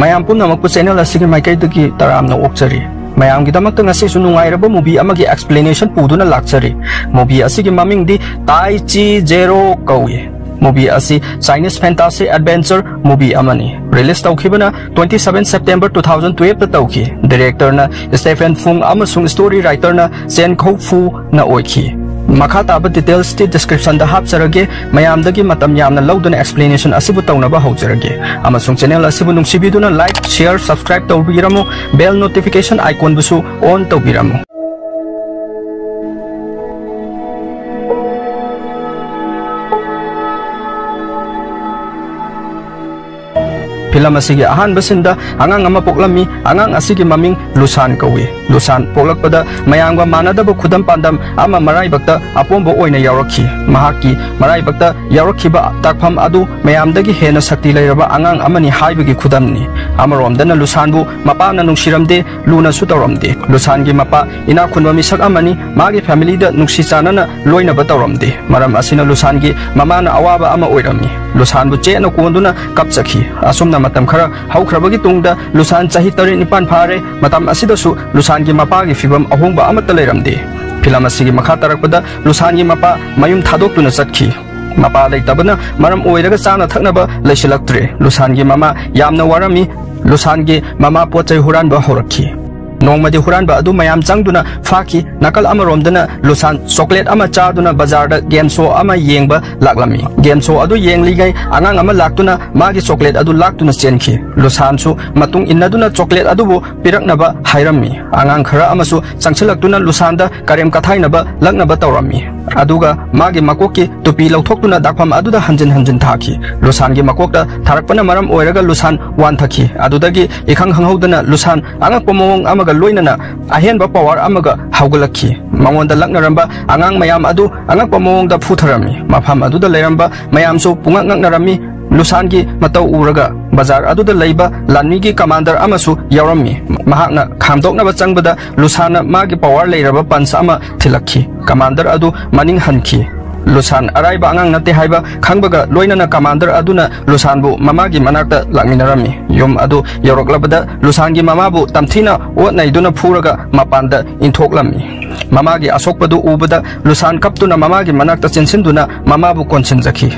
mayam punamakpu channel asigi maikaidagi taramna okchari mayam gidamakta ngasi su nungairaba movie amagi explanation puduna lakchari movie asigi mamingdi Tai Chi Zero kawi movie asi Chinese fantasy adventure movie amani release tawkhibana 27 September 2012 ta tawki director na Stephen Fung amasung story writer na Chen Khou Fu na oikhi makha taba details ti description da hapcharage mayam dagi matam yamna lawduna explanation asibu tawnaba hawjarage amasung channel asibu nungsibiduna like share subscribe tawbiramu bell notification icon busu on tawbiramu film asigi ahan basinda angang ama poklami angang asigi maming Lusan kawi Lusan poklakpada mayangwa manadaba khudam pandam ama marai bakta apombo oina yawrakhi mahaki marai bakta yawrakhiba takpham adu mayamdagi hena sakti leiraba angang amani haibagi khudamni amaromdana Lusanbu mapana nungsiramde luna sutaramde Lusangi mapa ina khunwa misak amani magi family da nungsi chanana loina bataramde maram asina Lusangi mamana awaba ama oirami Lusanbu chena konduna kapchakhi asumna matam khara haukrabagi tungda Lusan chahi 9 phare matam asidasu Lusan gi mapa gi fibam ahongba amata leiramde film asigi makha tarakpada Lusan gi mapa mayum thadokuna chakhi mapa leitabana maram oiraga chana thaknaba leisilaktre Lusan gi mama yamna warami Lusan gi mama pochai huranba horakhi nongmadi huranba adu mayam changduna faki nakal amaromdana Lusan chocolate ama chaduna bazar da game show ama yengba laklami game show adu yengligai angang ama laktuna magi chocolate adu laktuna chenki Lusan su matung innaduna chocolate adu bu piraknaba hairami angang khara amasu changchalaktuna Lusan da karem kathainaba laknaba tawrami aduga magi makoki tupi lauthokuna dakpham aduda hanjin thaki Lusan gi makokta tharakpana maram oiraga Lusan wan thaki adudagi ikhang hanghodana Lusan anga pomong amaga loinana ahenba power amaga haugalakhi mangonda laknaramba angang mayam adu anga pomong da phutharami mafam aduda leiramba mayam su punga ngaknarami Lusan gi matau uraga bazar aduda leiba lanmi gi commander amasu yawrami mahakna khamdoknaba changbada Lusana magi power leiraba pansa ama thilakhi commander adu maning hanki Lusan araiba angang nate haiba khangbaga loinana commander aduna Lusanbu mamagi manakta lakminarami yum adu yawroklabada Lusan gi mamabu tamthina otnaiduna phuraga mapanda inthoklami mamagi asokpadu ubada Lusan kaptuna mamagi manakta chensinduna mamabu konsinjakhi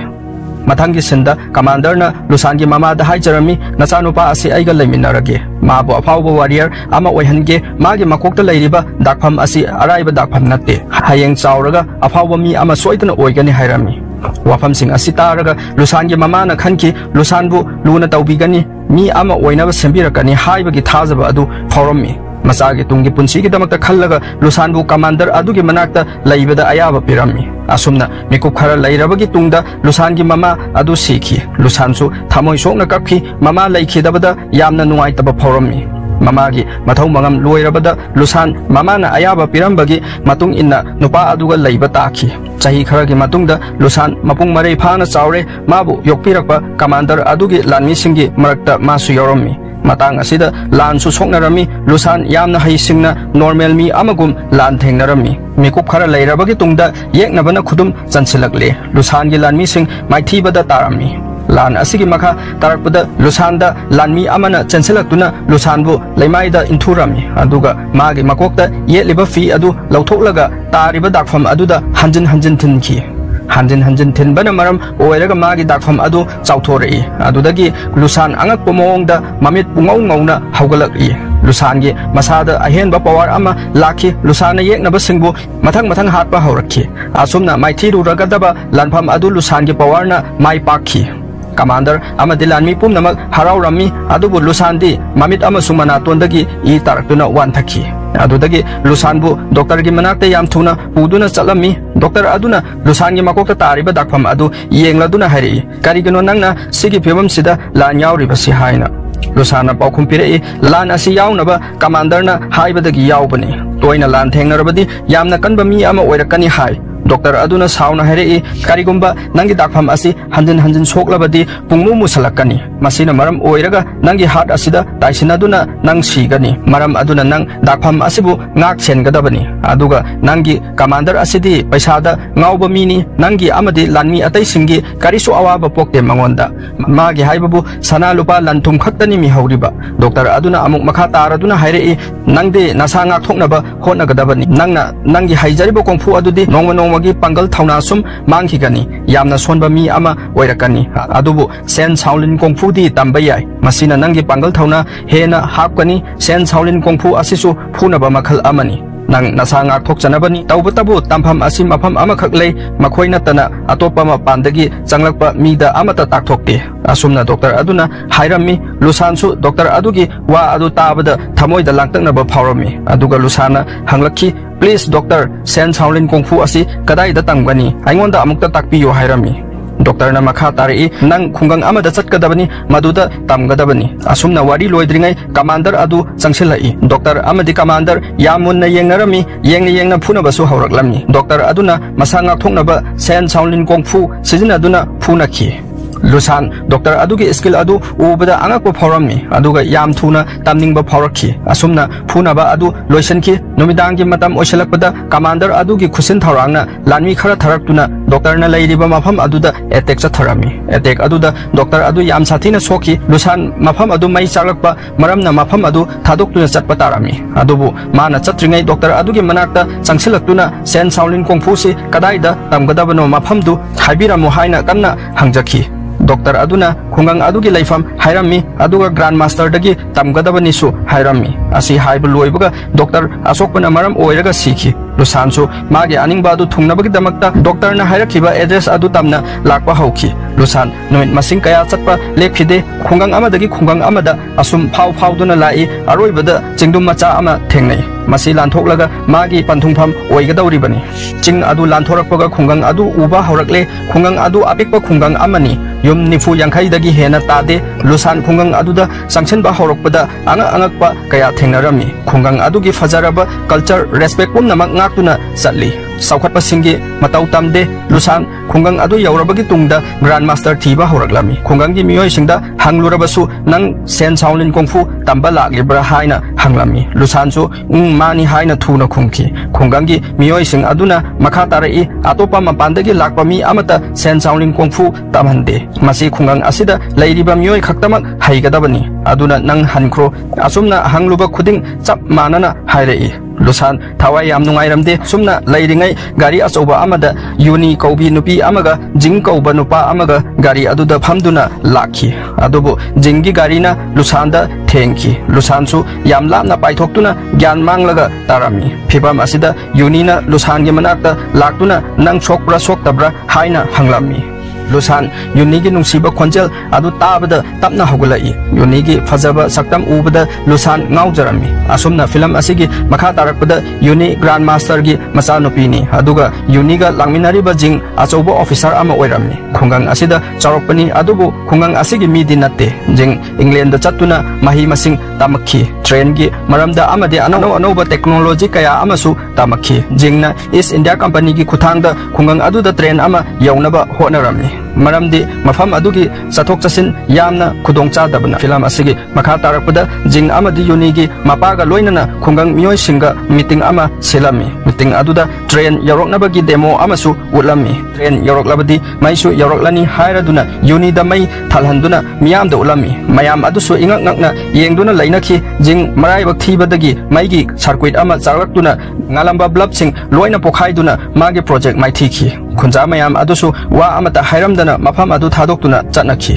mathangi sinda commander na Lusan gi mama da haijarami nachanupa asi aiga leiminarage mabu afawba warrior ama oihange magi makokta leiriba dakpham asi araiba dakpham natte hayeng chauraga afawba mi ama soitana oigani hairami wafam sing asi taraga Lusan gi mama na khanki Lusanbu luna tawbigani mi ama oinaba sembirakani haibagi thajaba adu phawrami masagi tungi punsigi damakta khallaga Lusanbu commander adugi manakta leibada ayaba pirami asumna mikup khara leirabagi tungda Lusan gi mama adu sikhi Lusan su thamoi sokna kapki mama leikhidabada yamna nungaitaba phawrami mama gi mathau mangam loirabada Lusan mama na ayaba pirambagi matung inna nupa aduga leiba takhi chahi khara gi matungda Lusan mapung marei phana chaure mabu yokpirakpa commander adugi lanmi singi marakta masu yorami matang asida lan su soknarami Lusan yamna haisingna normal mi amagum lan thengnarami mikup khara leirabagi tungda yeknabana khudum chansilakle Lusan gi lanmi sing maithibada tarami lan asigi makha tarakpada Lusan da lanmi amana chansilaktuna Lusanbu leimaida inthurami aduga magi makokta yeliba fi adu lauthoklaga tariba dakpham aduda hanjin thinki hanjin thinbana maram oiraga magi dakpham adu chauthorei adudagi Lusan angakpa mawongda mamit pungau ngauna haugalakri Lusan gi masada ahenba power ama lakhi Lusana yeknaba singbu mathang hatpa haurakhi asumna maithiru ragadaba lanpham adu Lusan gi power na mai pakhi commander amadi lanmi pumnamak haraurami adubu Lusan di mamit ama sumana tondagi I taraktuna wan thaki adudagi Lusanbu doctor gi manakta yam thuna puduna chalami doctor aduna Lusan gi makokta tariba dakpham adu yengladuna hari karigino nangna sigi phebam sida lan yauribasi haina Lusana paukhum pirei lan asi yaunaba commander na haibadagi yaubani toina lan thengnarabadi yamna kanba mi ama oirakani hai doctor अदुना साउना हैरे करिगुंबा नंगी दाखफम असि हंजन हंजन सोकलबदी पुंगमु मुसलकनी मसीना मरम ओइरगा नंगी heart असिदा ताइसिनादुना नंग सीगनी मरम अदुना नंग दाखफम असिबु ngak sengadabani aduga nangi commander asidi paisada ngauba mini nangi amadi lanmi atai singi karisu awaba pokte mangonda magi haibabu sana lupa lantum khaktani mi hauriba doctor aduna amuk makha taraduna haire nangde nasa ngak thoknaba honagadabani nangna nangi haijaribo kongfu adudi nongma nongmagi pangal thauna sum mangkhigani yamna sonba mi ama oirakani adubu sen saulin kongfu di tambayai masina nangi pangal thauna hena hapkani sen saulin kongfu asisu phunaba makhal amani nang nasa ngak thok chanabani tawbatabu tampham asim mafam amakhak lei makhoi natana atopa ma pandagi changlakpa mida amata takthokte asumna doctor aduna hairami lusansu doctor adugi wa adu tabada thamoida langtaknaba phawrami aduga lusana hanglakhi please doctor sen saulin kongfu asi kadai da tangbani aingonda amukta takpiyo hairami doctor na makha tari nang khungang amada chatkadabani maduda tamgadabani asumna wari loidringai commander adu changsilai doctor amadi commander yamunna yengnarami yengna phuna basu hawraklami doctor aduna masanga thoknaba sen saulin kongfu sijinaduna phunakhi lusan doctor adugi skill adu ubada angakpa phawrami aduga yam thuna tamningba phawrakhi asumna phunaba adu loisanki nomidangi matam oisalakpada commander adugi khusin thaurangna lanmi khara tharaktuna doctor na leiriba mafam aduda attack cha tharami attack aduda doctor adu yam sathina sokhi lusan mafam adu mai chaglakpa maramna mafam adu thadoktuna chatpa tarami adubu mana chatringai doctor adugi manakta changsilaktuna sen saulin kongfu si kadaida tamgadabano mafam du haibiramu haina kanna hangjakhi doctor aduna khungang adugi laifam hairami aduga grandmaster dagi tamgadabani su hairami asi haibu loibuga doctor asokpana maram oiraga sikhi lusansu magi aningba adu thungnabagi damakta doctor na hairakhiba address adu tamna lakpa hauki lusan numit masing kaya chatpa lekhide khungang amadagi khungang amada asum phau duna lai aroibada chingdum macha ama thengnai masi lanthoklaga magi panthungpham oigadawribani ching adu lanthorakpaga khungang adu uba haurakle khungang adu apikpa khungang amani yum nifu yankhai dagi hena tade lusan khungang aduda sangchenba haurakpada angakpa kaya thengnarami khungang adugi fajaraba culture respect pumnamak ngakuna chatli saukhatpa singi matau tamde lusan khungang adu yaurabagi tungda grandmaster thiba horaklami khungangi miyoi singda hanglurabasu nang sen saulin kongfu tamba laklibra haina hanglami lusansu mani haina thuna khungki khungangi miyoi sing aduna makha tarai atopa mapandagi lakpa mi amata sen saulin kongfu tamhande masi khungang asida leiriba miyoi khaktamak haigadabani aduna nang hankro asumna hangluba khuding chap manana hairei lusan thawai yam nungairamde sumna leiringai gari achoba amada uni kaubi nupi amaga jing kauba nupa amaga gari aduda phamduna lakhi adubu jingi gari na lusanda thengki lusansu yam lamna paithoktuna gyan manglaga tarami phibam asida uni na lusangi manakta laktuna nang sokpra soktabra haina hanglami lusan yunigi nungsiba khonjel adu tabada tapna hogulai yunigi fajaba saktam ubada lusan ngaujarami asumna film asigi makha tarakpada yuni grandmaster gi machanupi ni aduga yuniga langminariba jing achobo officer ama oirami khungang asida charokpani adubu khungang asigi midi natte jing england da chatuna mahi masing tamakhi train gi maramda amade anoba technology kaya amasu tamakhi jingna east india company gi khuthangda khungang aduda train ama yaunaba honarami maramdi mafam adugi sathok chasin yamna khudong chadabna film asigi makha tarakpada jing amadi yunigi mapaga loinana khungang miyoi singa meeting ama selami meeting aduda train yaroknabagi demo amasu ulami train yaroklabadi maisu yaroklani hairaduna yuni da mai thalhanduna miyam da ulami mayam adusu ingak ngakna yengduna lainakhi jing marai bakthi badagi maigi circuit ama charlaktuna ngalamba blab sing loina pokhaiduna magi project mai thikhi khunja mayam adusu wa amata hairamdana mafam adu thadoktuna chatnakhi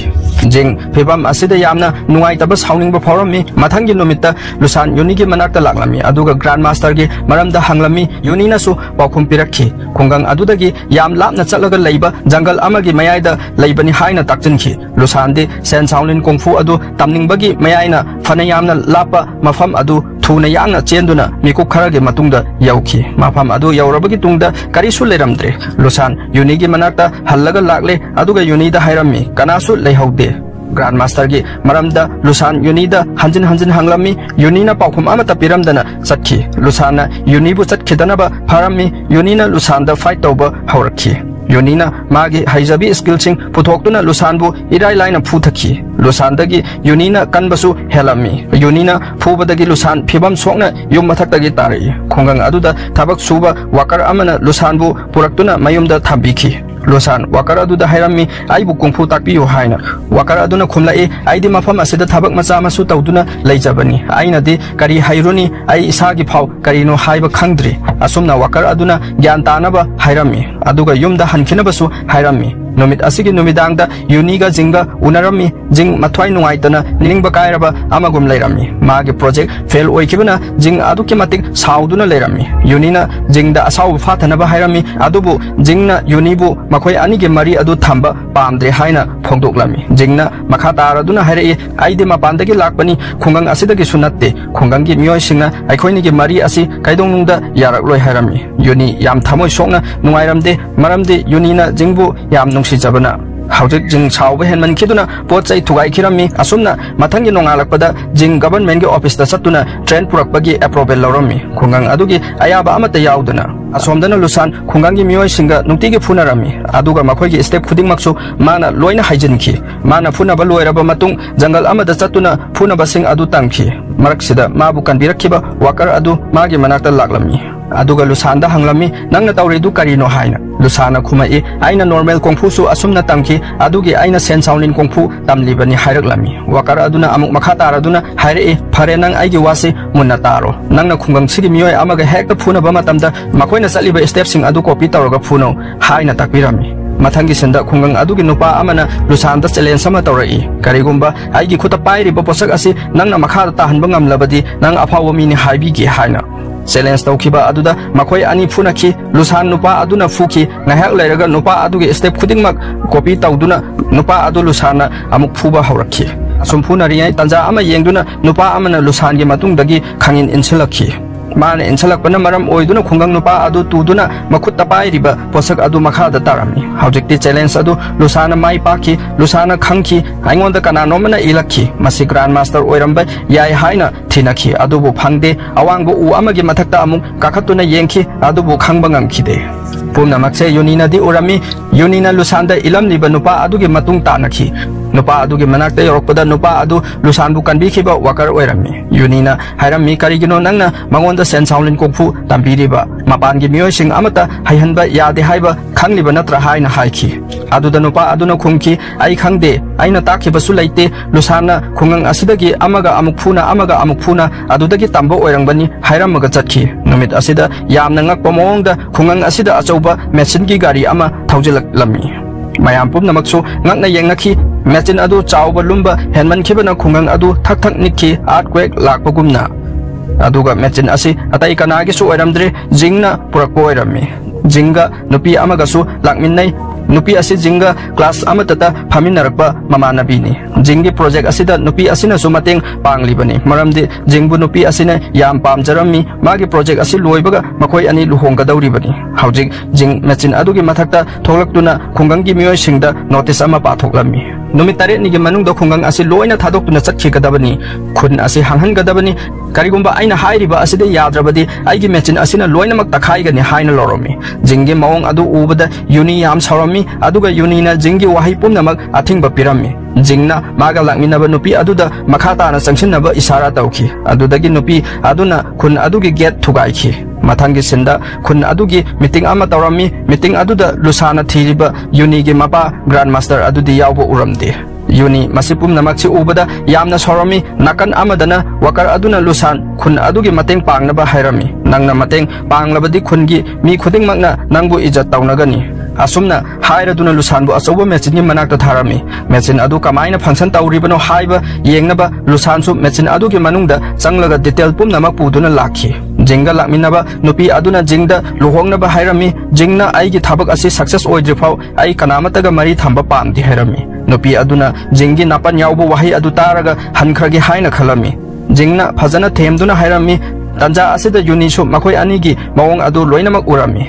jing phibam asida yamna nungai taba sauningba phawrami mathangi nomitta lusan yunigi manakta laklami aduga grandmaster gi maramda hanglami yunina su paukhum pirakhi khungang adudagi yam lapna chatlaga leiba jungle amagi mayaida leibani haina takchinki lusande sen saulin kungfu adu tamningbagi mayaina phana yamna lapa mafam adu thuna yangna chenduna mikuk kharage matungda yauki mafam adu yaurabagi tungda karisu leramdre lusan yunigi manakta hallaga lakle aduga yunida hairami kanasu leihaude grand master की मरमदा Lausanne यूनीदा हंजिन हंजिन हंगलमी यूनीना पाखुम अमता पिरमदना चटखी लुसाना यूनीबु चटखिदनबा फारमी यूनीना लुसानदा fight तौबा हौरखी यूनीना मागी हाइजाबी स्किल्सिंग पुथोक्तुना लुसानबु इराई लाइना फुथखी लुसानदगी यूनीना कनबसु हेलमी यूनीना फुबदगी Lausanne फिबम सोकना yum मथक्तगी तारई खुंगंग अदुदा थबक सुबा walker अमना लुसानबु पुरक्तुना मयुमदा थंबिखी Lausanne walker अदुदा हैरमी आइबु kung fu ताकपियो हाइना walker अदुना खुमलाई आइदि मफम असिदा थबक मचा मसु तौदुना लैजबनी आइनादि करी हाइरुनी आई इसागी फाव करीनो हाइबा खंगद्री असुमना walker अदुना ज्ञान तानबा हैरमी अदुगा युमदा हनखिनबसु हैरमी नुमित असिगी नुमिदांगदा यूनीगा जिंगा उनरमी जिंग मथ्वाई नुंगाइतना निंगबा कायरबा अमगुम लैरमी मागे प्रोजेक्ट फेल ओइखिबना जिंग अदुकी मतिक साउदुना लैरमी यूनीना जिंगदा असाउ फाथनबा हैरमी अदुबु जिंगना यूनीबु मखोय अनिगे मरी अदु थंबा पामद्रे हाइना फोंदोक्लमी जिंगना मखा तारदुना हैरई आइदे मपानदगी लाकपनी खुंगंग असिदगी सुनत्ते खुंगंगी मियोयसिंगना आइखोयनिगे मरी असि काइदोंनुंगदा यारकलोय हैरमी यूनी याम थमोय सोकना नुंगाइरमदे मरमदे यूनीना जिंगबु याम नुंगसिजबना हौजिक जिंग साउबे हेनमन खिदुना पोचै थुगाई खिरमी असुमना मथंगी नोंगालकपदा जिंग गवर्नमेंट के ऑफिस दा चतुना ट्रेन पुरकपगी अप्रूवल लौरमी खुंगंग अदुगी अयाबा अमत याउदना असोमदना लुसान खुंगंगी मियोय सिंगा नुंतिगी फुनरमी अदुगा मखोयगी स्टेप खुदिंगमक्सु माना लोइना हाइजिनखी माना फुनबा लोइरबा मतुंग जंगल अमदा चतुना फुनबा सिंग अदु तंगखी मरकसिदा माबु कनबिरखिबा वाकर अदु मागी मनाक्ता लाक्लमी अदुगा लुसानदा हंगलमी नंगना तौरिदु करिनो हाइना लुसाना खुमाई आइना नॉर्मल कोंफुसु असुमना तंगखी अदुगी आइना सेन साउलिन कोंफु तमलिबनी हाइरकलमी वाकर अदुना अमुक मखा तारदुना हाइरे फरे नंग आइगी वासे मुन्ना तारो नंगना खुंगंग सिगी मियोय अमगा हेक्ता फुनबा मतमदा मखोयना चलिबा स्टेप सिंग अदु कॉपी तौरगा फुनो हाइना ताकपिरमी मथंगी सिंदा खुंगंग अदुगी नुपा अमना लुसानदा चैलेंज सम तौरई करिगुंबा आइगी खुता पाइरिबा पोसक असि नंगना मखा ताहनबा नंगलबदी नंग अफाव मिनि हाइबिगी हाइना चैलेंज तौखिबा अदुदा मखोय अनि फुनखी लुसान नुपा अदुना फुखी ngahak लैरगा नुपा अदुगे स्टेप खुदिंगमक कॉपी तौदुना नुपा अदु लुसाना अमुक फुबा हौरखी असुम फुनरियाय तंजा अमा येंगदुना नुपा अमना लुसानगी मतुंगदगी खंगिन इनसलखी माने इनसलकपना मरम ओइदुना खुंगंग नुपा अदु तुदुना मखुत तपाइरिबा पोसक अदु मखादा तारमी हौजिकति चैलेंज अदु लुसाना माइ पाखी लुसाना खंखी आइंगोंदा कनानोमना इलखी मसि ग्रांड मास्टर ओइरंबा याय हाइना थिनखी अदुबु फंगदे अवांगबु उ अमगी मथक्ता अमु काखतुना येंखी अदुबु खंगबा ngangkhide पुमनमक्से यूनीनादि उरमी यूनीना लुसानदा इलमलिबा नुपा अदुगी मतुंग तानखी नुपा अदुगी मनाक्ता योरकपदा नुपा अदु लुसानबु कनबिखिबा वाकर ओइरमी यूनीना हाइरमी करिगिनो नंगना मंगोंदा सेन साउलिन कोंफु तंबिरिबा मपानगी मियोयसिंग अमता हाइहनबा यादे हाइबा खंगलिबा नत्रा हाइना हाइखी अदुदा नुपा अदुना खुंखी आई खंगदे आइना ताखिबसु लैते लुसाना खुंगंग असिदगी अमगा अमुक फुना अदुदगी तंबा ओइरंगबनी हाइरमगा चटखी नुमित असिदा यामना ngakpa mawngda khungang asida achauba machine gi gari ama thaujelak lami mayam pumnamaksu ngakna yengnakhi machine adu chauba lumba henman khibana khungang adu thak thak nikhi earthquake lakpagumna aduga machine asi atai kanagi su oiramdre jingna purakpo oirami jinga nupi amaga su lakminnai nupi asi jinga class amatata phaminarpa mamanabini jingi project asida nupi asina su mateng panglibani maramdi jingbu nupi asina yam pamjarami magi project asi loibaga makoi ani luhongga dauribani haujik jing machine adugi mathakta tholaktuna khungangi miyoy singda notice ama pathoklami numit tare ni ge manung do khungang asi loina thadoktuna chakhi gadabani khun asi hanghan gadabani karigumba aina hairiba aside yadrabadi aigi machine asina loina mak takhai gani haina loromi jingi mawong adu ubada uni yam sarami aduga unina jingi wahi pumnamak athingba pirami jingna maga lakminaba nupi aduda makhata na sangsinaba isara tauki adudagi nupi aduna khun adugi gate thugaikhi mathangi sinda khun adugi meeting ama tawrami meeting aduda lusana thiriba uni gi mapa grand master adudi yawbo uramde uni masipum namakchi ubada yamna sorami nakan amadana wakar aduna lusan khun adugi mateng pangnaba hairami nangna mateng panglabadi khungi mi khuding makna nangbu ijat tawnagani asumna hairaduna lusanbu asoba machine ni manakta tharami machine adu kamaina function tawribano haiba yengnaba lusansu machine adugi manungda changlaga detail pum namak puduna lakhi jinga lakminaba nupi aduna jingda luhongnaba hairami jingna aigi thabak asi success oidrifau ai kanamataga mari thamba pamdi hairami nupi aduna jingi napan yawbu wahi adu taraga hankragi haina khalami jingna phajana themduna hairami tanja asida unisu makoi anigi mawong adu loinamak urami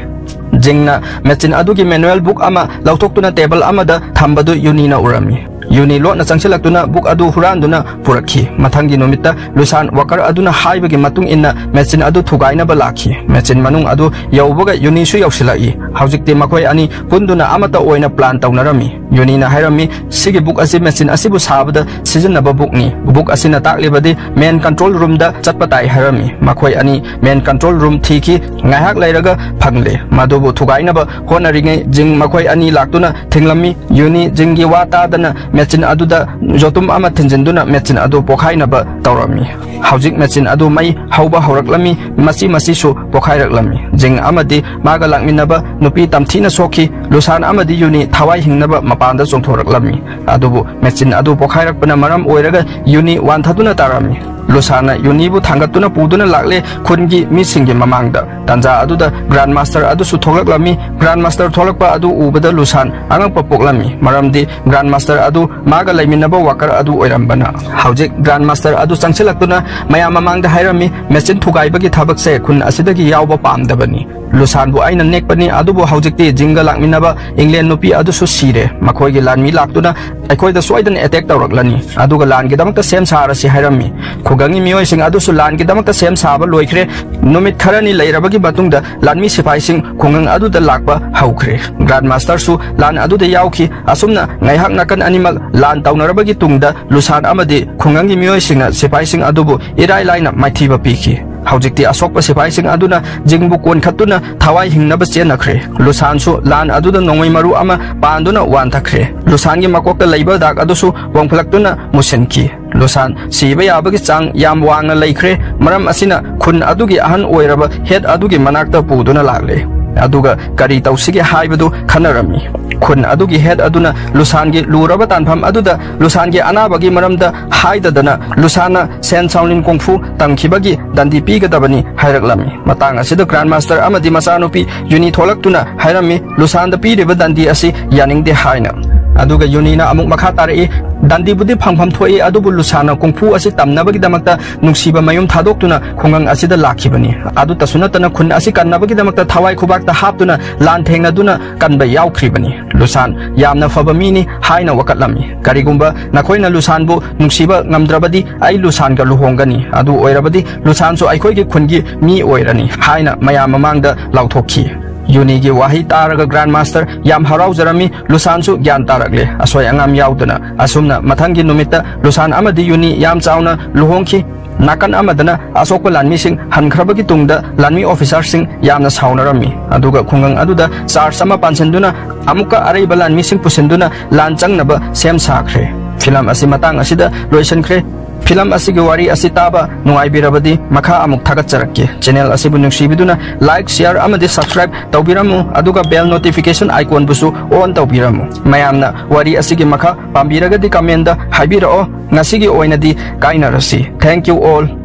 jingna machine adugi manual book ama lautoktuna table amada thambadu unina urami Yuni lot na changsilakuna book adu huranduna purakhi. Mathangi numita Lusan wakar aduna haibagi matung inna machine adu thugaina ba lakhi. Machine manung adu yaubaga Yuni su yausilai. Haujikti makhoi ani punduna amata oina plan taunarami. Yuni na hairami sigi book asi machine asibu sabada sizinaba book ni. Book asina taklibadi main control room da chatpatai hairami. Makhoi ani main control room thiki ngaihak lairaga phangle. Madubu thugaina ba honaringe jing makhoi ani laktuna thinglami. Yuni jingi wata dana machine adu da jotum ama thinjinduna machine adu pokhaina ba taurami. Haujik machine adu mai hauba horaklami masi su pokhairaklami. Jing amadi maga lakminaba nupi tamthina soki Lusan amadi Yuni thawai hingnaba mapanda chongthoraklami. Adubu machine adu pokhairakpana maram oiraga Yuni wanthaduna tarami. Lusana Yunibu thangatuna puduna lakle khungi misingi mamangda tanja aduda grandmaster adu su tholaklami. Grandmaster tholakpa adu ubada Lusan angakpa poklami maramdi grandmaster adu maga laiminaba wakar adu oirambana. Haujik grandmaster adu changsilaktuna maya mamangda hairami machine thugaibagi thabakse khun asidagi yawba pamdabani. Lusan bu aina nekpani adubu haujikti jinga lakminaba England nupi adu su sire makhoigi lanmi laktuna aikoida soidan attack tawraklani. Aduga langi damakta sem sarasi hairami. Kugangi mioi sing adu su lan ki damakta sem saba loikre numit kharani leirabagi batungda lanmi sipai sing kungang adu da lakba haukre. Grandmaster su lan adu da yauki asumna ngaihak nakan animal lan taunarabagi tungda Lusan amadi kungangi mioi sing sipai sing adubu irai laina maithiba piki. Haujikti asokpa sipai sing aduna jingbu kon khatuna thawai hingnaba chenakre. Lusan su lan aduda nongoi maru ama panduna wanthakre. Lusan gi makokta leiba dak adusu wangphalaktuna musenki. Lusan siba yabagi chang yam wangna leikre maram asina khun adugi ahan oiraba head adugi manakta puduna lagle. Aduga kari tausigi haibadu khanarami. Khun adugi head aduna Lusan gi luraba tanpham aduda Lusan gi anabagi maramda haidadana Lusana sen soundin kungfu tangkhibagi dandi pigadabani hairaklami. Matang asida grandmaster amadi masanupi Yuni tholaktuna hairami Lusan da piriba dandi asi yaningde haina. Aduga Yuni na amuk makha tarai dandi budi phangpham thoi adubu Lusana kungfu asi tamnabagi damakta nuksiba mayum thadoktuna khungang asida lakhibani. Adu tasunatana khun asi kannabagi damakta thawai khubakta haptuna lan thengnaduna kanba yaukribani. Lusan yamna faba mini haina wakatlami. Karigumba nakhoina Lusan bu nuksiba ngamdrabadi ai Lusan ga luhongani. Adu oirabadi Lusan so aikoi gi khungi mi oirani haina mayam mamangda lauthokhi. Yuni gi wahi taraga grandmaster yam harau jarami Lusan su gyan tarakle asoi angam yauduna asumna mathangi numita Lusan amadi Yuni yam chauna luhongki. Nakan amadana asokpa lanmi sing hankrabagi tungda lanmi officer sing yamna saunarami. Aduga khungang aduda charge sama pansenduna amuka araiba lanmi sing pusenduna lancangnaba sem sakre. Film asi matang asida loisankre. Film asigi wari asitaba nungaibirabadi makha amuk thagatcharakki. Channel asibu nungsibiduna like share amadi subscribe tawbiramu aduga bell notification icon busu on tawbiramu. Mayamna wari asigi makha pambiragadi comment da haibirao ngasigi oinadi kainarasi. Thank you all.